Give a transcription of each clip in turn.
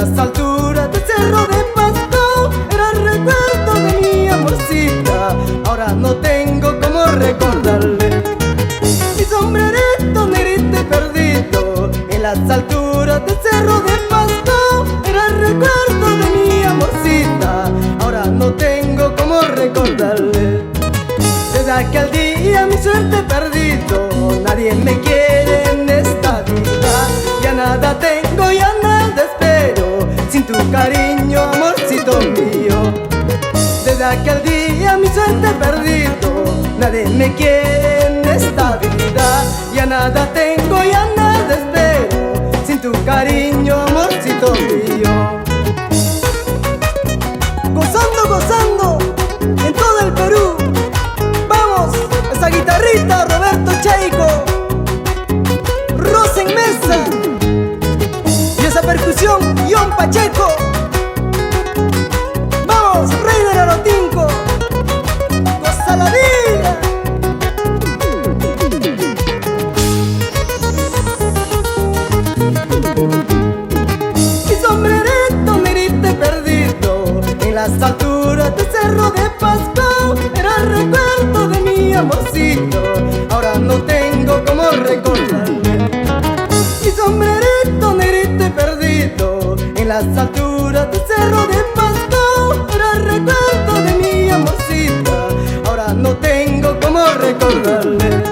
las alturas del cerro de Pasto era el recuerdo de mi amorcita. Ahora no tengo cómo recordarle. Mi sombrerito negrito y perdido en las alturas del cerro de Pasto era el recuerdo de mi amorcita. Ahora no tengo cómo recordarle. Desde aquel día mi suerte he perdido, nadie me quiere en esta vida. Ya nada tengo, ya nada espero, sin tu cariño, amorcito mío. Desde aquel día mi suerte he perdido, nadie me quiere en esta vida. Ya nada tengo, ya nada espero, sin tu cariño, amorcito mío. Gozando, gozando, en todo el Perú. Vamos, esa guitarrita, Roberto Chaico, Rosa en Mesa, y esa percusión, John Pacheco. Vamos, rey de Larotinco, goza la vida. Mi sombrerito negrito perdido en las alturas del cerro de Pasto era el recuerdo de mi amorcito. Ahora no tengo cómo recordarle. Mi sombrerito negrito perdido en las alturas del cerro de Pasto era el recuerdo de mi amorcita. Ahora no tengo cómo recordarle.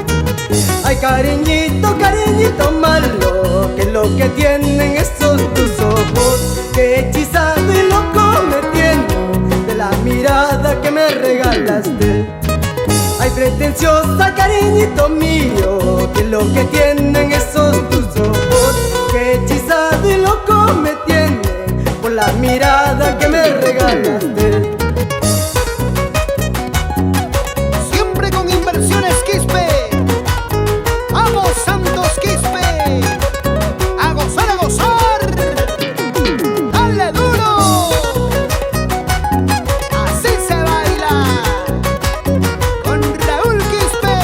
Ay, cariñito, cariñito malo, que lo que tienen esos tus ojos, que hechizado y loco me tienen de la mirada que me regalaste. Ay, pretenciosa, cariñito mío, que lo que tienen esos tus ojos, que hechizado y loco me tienen por la mirada que me regalaste. Siempre con Inversiones Quispe. ¡Vamos, Santos Quispe! ¡A gozar, a gozar! ¡Dale duro! Así se baila con Raúl Quispe.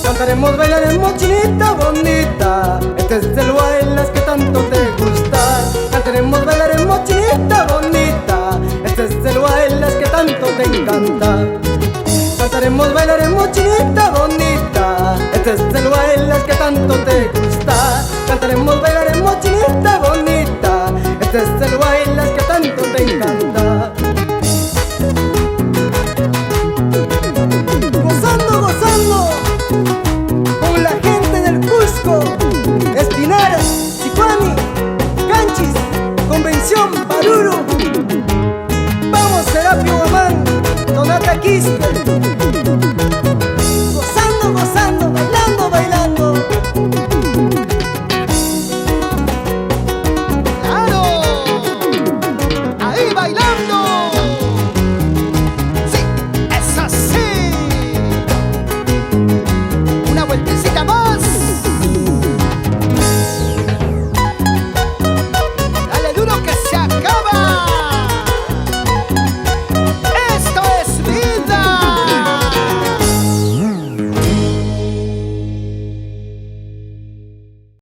Cantaremos, bailaremos, chinita bonita, este es el bailas que tanto te gusta. Cantaremos, bailaremos, chinita bonita, este es el bailas que tanto te encanta. Cantaremos, bailaremos, chinita bonita, este es el bailas que tanto te gusta. Cantaremos, bailaremos, chinita bonita, este es el bailas que tanto te encanta. Gozando, gozando con la gente del Cusco, Espinara, Sicuani, Canchis, Convención, Paruro. Vamos, Serapio Guamán, Donata Quispe.